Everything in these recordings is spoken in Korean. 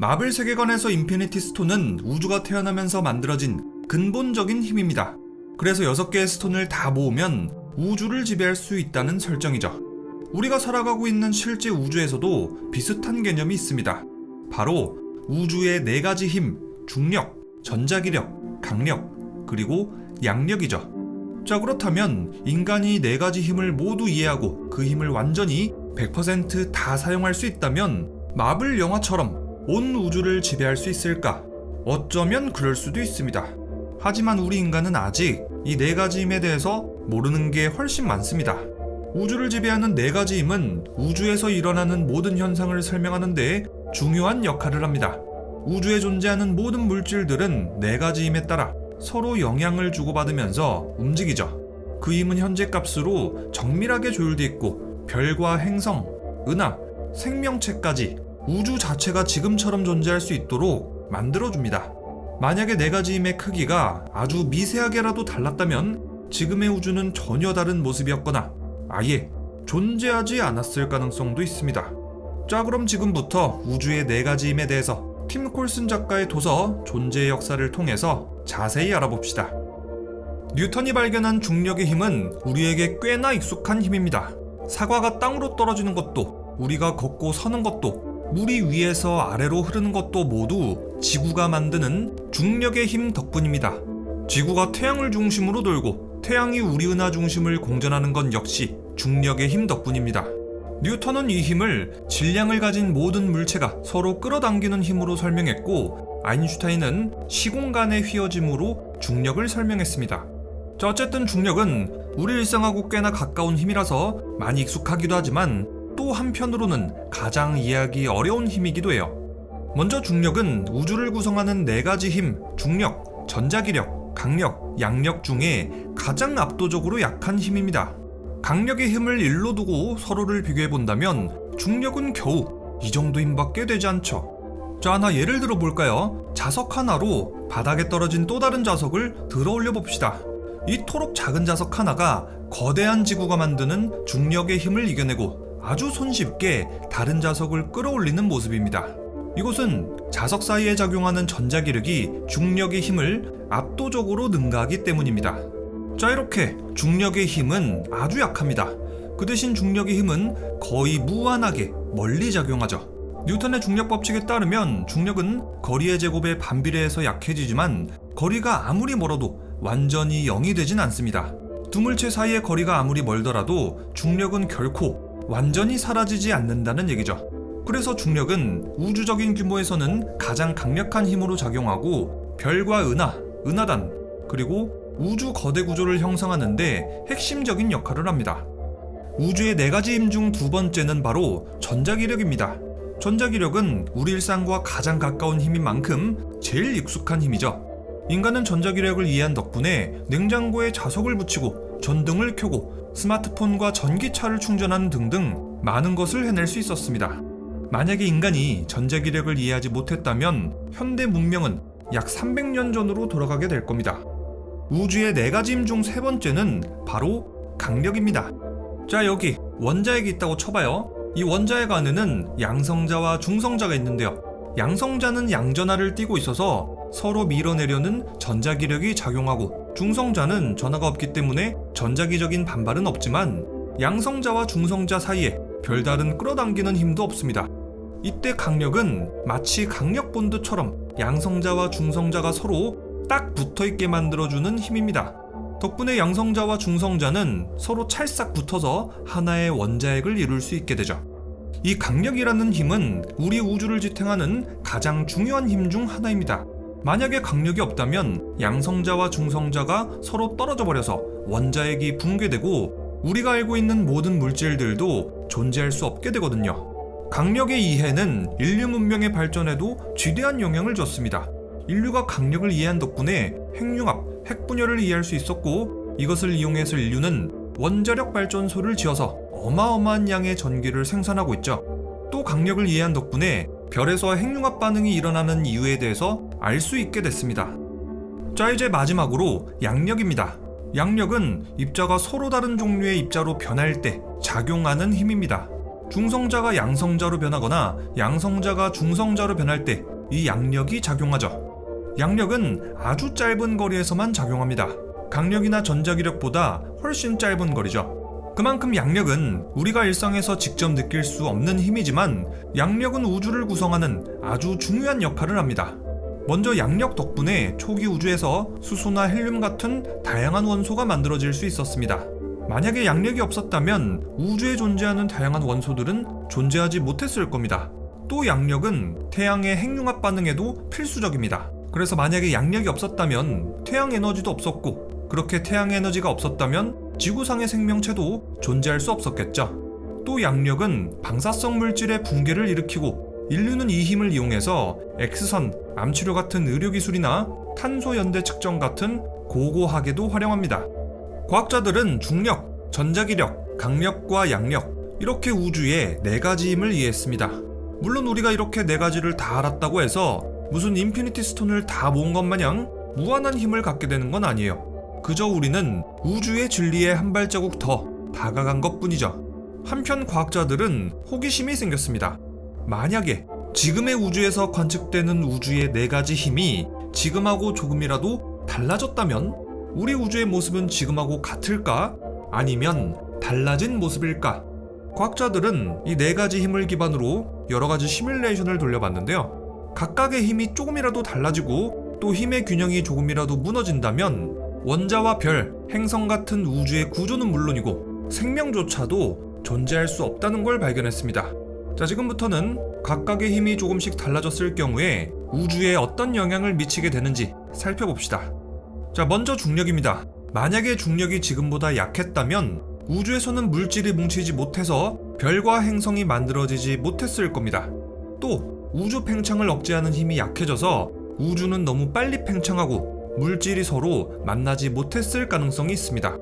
마블 세계관에서 인피니티 스톤은 우주가 태어나면서 만들어진 근본적인 힘입니다. 그래서 6개의 스톤을 다 모으면 우주를 지배할 수 있다는 설정이죠. 우리가 살아가고 있는 실제 우주에서도 비슷한 개념이 있습니다. 바로 우주의 4가지 힘, 중력, 전자기력, 강력, 그리고 양력이죠. 자, 그렇다면 인간이 4가지 힘을 모두 이해하고 그 힘을 완전히 100% 다 사용할 수 있다면 마블 영화처럼 온 우주를 지배할 수 있을까? 어쩌면 그럴 수도 있습니다. 하지만 우리 인간은 아직 이 4가지 힘에 대해서 모르는 게 훨씬 많습니다. 우주를 지배하는 4가지 힘은 우주에서 일어나는 모든 현상을 설명하는 데 중요한 역할을 합니다. 우주에 존재하는 모든 물질들은 4가지 힘에 따라 서로 영향을 주고받으면서 움직이죠. 그 힘은 현재 값으로 정밀하게 조율되어 있고 별과 행성, 은하, 생명체까지 우주 자체가 지금처럼 존재할 수 있도록 만들어줍니다. 만약에 4가지 힘의 크기가 아주 미세하게라도 달랐다면 지금의 우주는 전혀 다른 모습이었거나 아예 존재하지 않았을 가능성도 있습니다. 자, 그럼 지금부터 우주의 4가지 힘에 대해서 팀 콜슨 작가의 도서 존재의 역사를 통해서 자세히 알아봅시다. 뉴턴이 발견한 중력의 힘은 우리에게 꽤나 익숙한 힘입니다. 사과가 땅으로 떨어지는 것도, 우리가 걷고 서는 것도, 물이 위에서 아래로 흐르는 것도 모두 지구가 만드는 중력의 힘 덕분입니다. 지구가 태양을 중심으로 돌고 태양이 우리 은하 중심을 공전하는 건 역시 중력의 힘 덕분입니다. 뉴턴은 이 힘을 질량을 가진 모든 물체가 서로 끌어당기는 힘으로 설명했고, 아인슈타인은 시공간의 휘어짐으로 중력을 설명했습니다. 자, 어쨌든 중력은 우리 일상하고 꽤나 가까운 힘이라서 많이 익숙하기도 하지만 또 한편으로는 가장 이해하기 어려운 힘이기도 해요. 먼저 중력은 우주를 구성하는 4가지 힘, 중력, 전자기력, 강력, 양력 중에 가장 압도적으로 약한 힘입니다. 강력의 힘을 일로 두고 서로를 비교해본다면 중력은 겨우 이 정도 힘밖에 되지 않죠. 자, 하나 예를 들어 볼까요? 자석 하나로 바닥에 떨어진 또 다른 자석을 들어 올려 봅시다. 이토록 작은 자석 하나가 거대한 지구가 만드는 중력의 힘을 이겨내고 아주 손쉽게 다른 자석을 끌어올리는 모습입니다. 이것은 자석 사이에 작용하는 전자기력이 중력의 힘을 압도적으로 능가하기 때문입니다. 자, 이렇게 중력의 힘은 아주 약합니다. 그 대신 중력의 힘은 거의 무한하게 멀리 작용하죠. 뉴턴의 중력 법칙에 따르면 중력은 거리의 제곱에 반비례해서 약해지지만 거리가 아무리 멀어도 완전히 0이 되진 않습니다. 두 물체 사이의 거리가 아무리 멀더라도 중력은 결코 완전히 사라지지 않는다는 얘기죠. 그래서 중력은 우주적인 규모에서는 가장 강력한 힘으로 작용하고 별과 은하, 은하단, 그리고 우주 거대 구조를 형성하는데 핵심적인 역할을 합니다. 우주의 4가지 힘 중 2번째는 바로 전자기력입니다. 전자기력은 우리 일상과 가장 가까운 힘인 만큼 제일 익숙한 힘이죠. 인간은 전자기력을 이해한 덕분에 냉장고에 자석을 붙이고 전등을 켜고 스마트폰과 전기차를 충전하는 등등 많은 것을 해낼 수 있었습니다. 만약에 인간이 전자기력을 이해하지 못했다면 현대 문명은 약 300년 전으로 돌아가게 될 겁니다. 우주의 4가지 힘 중 3번째는 바로 강력입니다. 자, 여기 원자핵이 있다고 쳐봐요. 이 원자핵 안에는 양성자와 중성자가 있는데요. 양성자는 양전하를 띠고 있어서 서로 밀어내려는 전자기력이 작용하고, 중성자는 전하가 없기 때문에 전자기적인 반발은 없지만 양성자와 중성자 사이에 별다른 끌어당기는 힘도 없습니다. 이때 강력은 마치 강력 본드처럼 양성자와 중성자가 서로 딱 붙어있게 만들어주는 힘입니다. 덕분에 양성자와 중성자는 서로 찰싹 붙어서 하나의 원자핵을 이룰 수 있게 되죠. 이 강력이라는 힘은 우리 우주를 지탱하는 가장 중요한 힘 중 하나입니다. 만약에 강력이 없다면 양성자와 중성자가 서로 떨어져 버려서 원자핵이 붕괴되고 우리가 알고 있는 모든 물질들도 존재할 수 없게 되거든요. 강력의 이해는 인류 문명의 발전에도 지대한 영향을 줬습니다. 인류가 강력을 이해한 덕분에 핵융합, 핵분열을 이해할 수 있었고, 이것을 이용해서 인류는 원자력 발전소를 지어서 어마어마한 양의 전기를 생산하고 있죠. 또 강력을 이해한 덕분에 별에서 핵융합 반응이 일어나는 이유에 대해서 알 수 있게 됐습니다. 자, 이제 마지막으로 양력입니다. 양력은 입자가 서로 다른 종류의 입자로 변할 때 작용하는 힘입니다. 중성자가 양성자로 변하거나 양성자가 중성자로 변할 때 이 양력이 작용하죠. 양력은 아주 짧은 거리에서만 작용합니다. 강력이나 전자기력보다 훨씬 짧은 거리죠. 그만큼 양력은 우리가 일상에서 직접 느낄 수 없는 힘이지만 양력은 우주를 구성하는 아주 중요한 역할을 합니다. 먼저 양력 덕분에 초기 우주에서 수소나 헬륨 같은 다양한 원소가 만들어질 수 있었습니다. 만약에 양력이 없었다면 우주에 존재하는 다양한 원소들은 존재하지 못했을 겁니다. 또 양력은 태양의 핵융합 반응에도 필수적입니다. 그래서 만약에 양력이 없었다면 태양 에너지도 없었고, 그렇게 태양 에너지가 없었다면 지구상의 생명체도 존재할 수 없었겠죠. 또 양력은 방사성 물질의 붕괴를 일으키고, 인류는 이 힘을 이용해서 X선, 암치료 같은 의료기술이나 탄소 연대 측정 같은 고고하게도 활용합니다. 과학자들은 중력, 전자기력, 강력과 양력, 이렇게 우주의 4가지 힘을 이해했습니다. 물론 우리가 이렇게 4가지를 다 알았다고 해서 무슨 인피니티 스톤을 다 모은 것 마냥 무한한 힘을 갖게 되는 건 아니에요. 그저 우리는 우주의 진리에 한 발자국 더 다가간 것 뿐이죠. 한편 과학자들은 호기심이 생겼습니다. 만약에 지금의 우주에서 관측되는 우주의 4가지 힘이 지금하고 조금이라도 달라졌다면 우리 우주의 모습은 지금하고 같을까? 아니면 달라진 모습일까? 과학자들은 이 4가지 힘을 기반으로 여러가지 시뮬레이션을 돌려봤는데요. 각각의 힘이 조금이라도 달라지고 또 힘의 균형이 조금이라도 무너진다면 원자와 별, 행성 같은 우주의 구조는 물론이고 생명조차도 존재할 수 없다는 걸 발견했습니다. 자, 지금부터는 각각의 힘이 조금씩 달라졌을 경우에 우주에 어떤 영향을 미치게 되는지 살펴봅시다. 자, 먼저 중력입니다. 만약에 중력이 지금보다 약했다면 우주에서는 물질이 뭉치지 못해서 별과 행성이 만들어지지 못했을 겁니다. 또 우주 팽창을 억제하는 힘이 약해져서 우주는 너무 빨리 팽창하고 물질이 서로 만나지 못했을 가능성이 있습니다.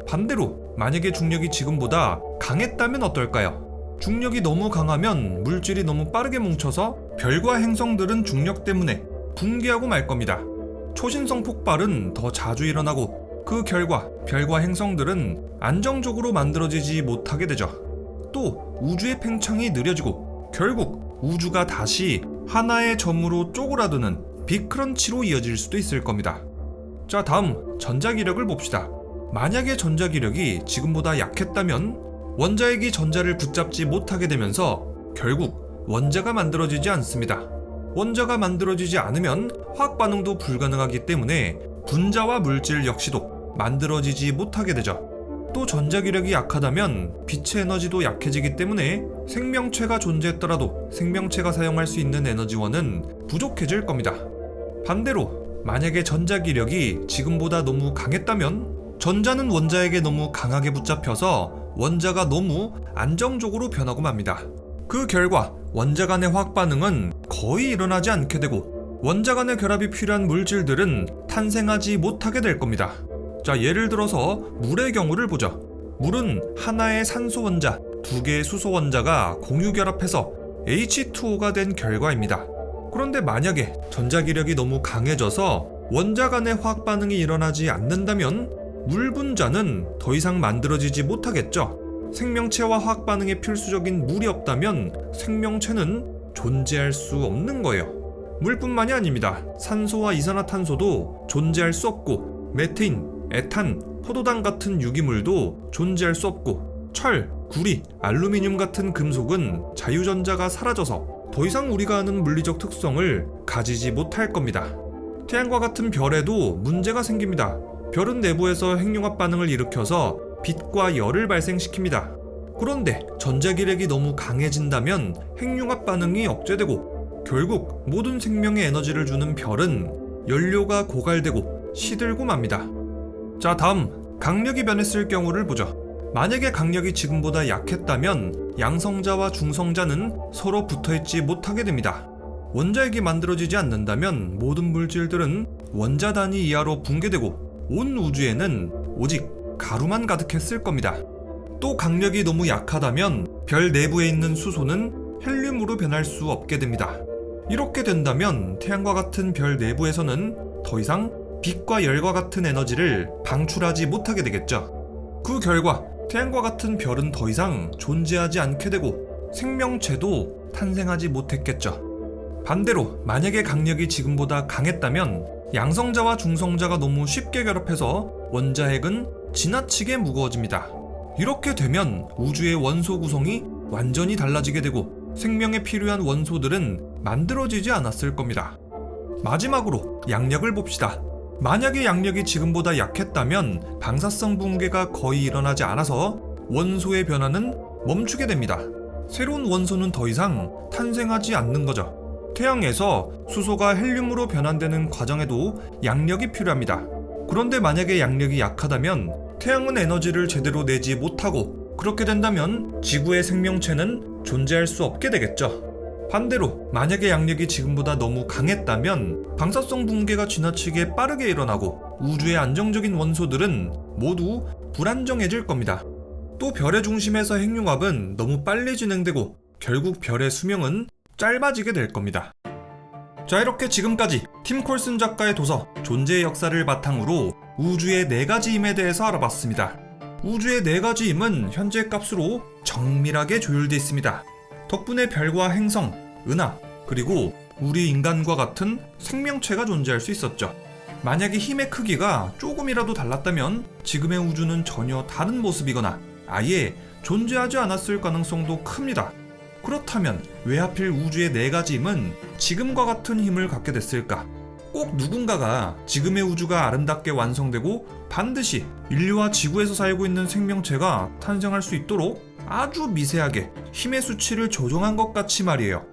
반대로 만약에 중력이 지금보다 강했다면 어떨까요? 중력이 너무 강하면 물질이 너무 빠르게 뭉쳐서 별과 행성들은 중력 때문에 붕괴하고 말 겁니다. 초신성 폭발은 더 자주 일어나고 그 결과 별과 행성들은 안정적으로 만들어지지 못하게 되죠. 또 우주의 팽창이 느려지고 결국 우주가 다시 하나의 점으로 쪼그라드는 빅크런치로 이어질 수도 있을 겁니다. 자, 다음 전자기력을 봅시다. 만약에 전자기력이 지금보다 약했다면 원자핵이 전자를 붙잡지 못하게 되면서 결국 원자가 만들어지지 않습니다. 원자가 만들어지지 않으면 화학 반응도 불가능하기 때문에 분자와 물질 역시도 만들어지지 못하게 되죠. 또 전자기력이 약하다면 빛의 에너지도 약해지기 때문에 생명체가 존재했더라도 생명체가 사용할 수 있는 에너지원은 부족해질 겁니다. 반대로 만약에 전자기력이 지금보다 너무 강했다면 전자는 원자에게 너무 강하게 붙잡혀서 원자가 너무 안정적으로 변하고 맙니다. 그 결과 원자 간의 화학 반응은 거의 일어나지 않게 되고 원자 간의 결합이 필요한 물질들은 탄생하지 못하게 될 겁니다. 자, 예를 들어서 물의 경우를 보죠. 물은 하나의 산소 원자, 2개의 수소 원자가 공유 결합해서 H2O가 된 결과입니다. 그런데 만약에 전자기력이 너무 강해져서 원자 간의 화학 반응이 일어나지 않는다면 물 분자는 더 이상 만들어지지 못하겠죠. 생명체와 화학 반응에 필수적인 물이 없다면 생명체는 존재할 수 없는 거예요. 물뿐만이 아닙니다. 산소와 이산화탄소도 존재할 수 없고 메테인, 에탄, 포도당 같은 유기물도 존재할 수 없고 철, 구리, 알루미늄 같은 금속은 자유전자가 사라져서 더 이상 우리가 아는 물리적 특성을 가지지 못할 겁니다. 태양과 같은 별에도 문제가 생깁니다. 별은 내부에서 핵융합 반응을 일으켜서 빛과 열을 발생시킵니다. 그런데 전자기력이 너무 강해진다면 핵융합 반응이 억제되고 결국 모든 생명의 에너지를 주는 별은 연료가 고갈되고 시들고 맙니다. 자, 다음 강력이 변했을 경우를 보죠. 만약에 강력이 지금보다 약했다면 양성자와 중성자는 서로 붙어있지 못하게 됩니다. 원자핵이 만들어지지 않는다면 모든 물질들은 원자 단위 이하로 붕괴되고 온 우주에는 오직 가루만 가득했을 겁니다. 또 강력이 너무 약하다면 별 내부에 있는 수소는 헬륨으로 변할 수 없게 됩니다. 이렇게 된다면 태양과 같은 별 내부에서는 더 이상 빛과 열과 같은 에너지를 방출하지 못하게 되겠죠. 그 결과 태양과 같은 별은 더 이상 존재하지 않게 되고 생명체도 탄생하지 못했겠죠. 반대로 만약에 강력이 지금보다 강했다면 양성자와 중성자가 너무 쉽게 결합해서 원자핵은 지나치게 무거워집니다. 이렇게 되면 우주의 원소 구성이 완전히 달라지게 되고 생명에 필요한 원소들은 만들어지지 않았을 겁니다. 마지막으로 양력을 봅시다. 만약에 양력이 지금보다 약했다면 방사성 붕괴가 거의 일어나지 않아서 원소의 변화는 멈추게 됩니다. 새로운 원소는 더 이상 탄생하지 않는 거죠. 태양에서 수소가 헬륨으로 변환되는 과정에도 양력이 필요합니다. 그런데 만약에 양력이 약하다면 태양은 에너지를 제대로 내지 못하고 그렇게 된다면 지구의 생명체는 존재할 수 없게 되겠죠. 반대로 만약에 양력이 지금보다 너무 강했다면 방사성 붕괴가 지나치게 빠르게 일어나고 우주의 안정적인 원소들은 모두 불안정해질 겁니다. 또 별의 중심에서 핵융합은 너무 빨리 진행되고 결국 별의 수명은 짧아지게 될 겁니다. 자, 이렇게 지금까지 팀 콜슨 작가의 도서 존재의 역사를 바탕으로 우주의 4가지 힘에 대해서 알아봤습니다. 우주의 4가지 힘은 현재 값으로 정밀하게 조율되어 있습니다. 덕분에 별과 행성, 은하, 그리고 우리 인간과 같은 생명체가 존재할 수 있었죠. 만약에 힘의 크기가 조금이라도 달랐다면 지금의 우주는 전혀 다른 모습이거나 아예 존재하지 않았을 가능성도 큽니다. 그렇다면 왜 하필 우주의 4가지 힘은 지금과 같은 힘을 갖게 됐을까? 꼭 누군가가 지금의 우주가 아름답게 완성되고 반드시 인류와 지구에서 살고 있는 생명체가 탄생할 수 있도록 아주 미세하게 힘의 수치를 조정한 것 같이 말이에요.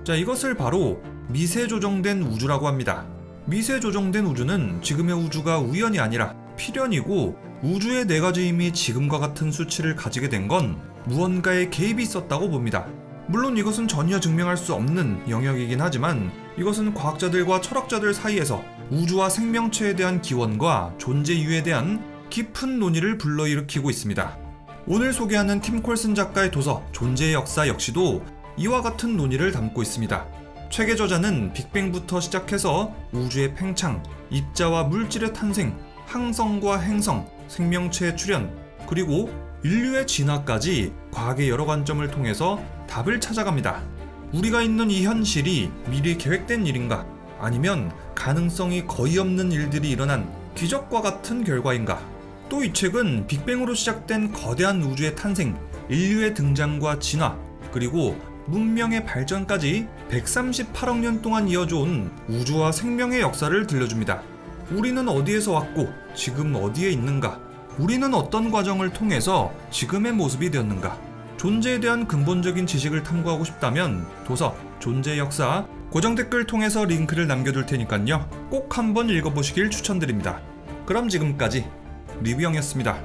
자, 이것을 바로 미세 조정된 우주라고 합니다. 미세 조정된 우주는 지금의 우주가 우연이 아니라 필연이고 우주의 4가지 힘이 지금과 같은 수치를 가지게 된 건 무언가의 개입이 있었다고 봅니다. 물론 이것은 전혀 증명할 수 없는 영역이긴 하지만 이것은 과학자들과 철학자들 사이에서 우주와 생명체에 대한 기원과 존재 이유에 대한 깊은 논의를 불러일으키고 있습니다. 오늘 소개하는 팀 콜슨 작가의 도서 존재의 역사 역시도 이와 같은 논의를 담고 있습니다. 책의 저자는 빅뱅부터 시작해서 우주의 팽창, 입자와 물질의 탄생, 항성과 행성, 생명체의 출현, 그리고 인류의 진화까지 과학의 여러 관점을 통해서 답을 찾아갑니다. 우리가 있는 이 현실이 미리 계획된 일인가? 아니면 가능성이 거의 없는 일들이 일어난 기적과 같은 결과인가? 또 이 책은 빅뱅으로 시작된 거대한 우주의 탄생, 인류의 등장과 진화, 그리고 문명의 발전까지 138억 년 동안 이어져온 우주와 생명의 역사를 들려줍니다. 우리는 어디에서 왔고 지금 어디에 있는가? 우리는 어떤 과정을 통해서 지금의 모습이 되었는가? 존재에 대한 근본적인 지식을 탐구하고 싶다면 도서 존재의 역사 고정 댓글 통해서 링크를 남겨둘 테니까요. 꼭 한번 읽어보시길 추천드립니다. 그럼 지금까지 리뷰형이었습니다.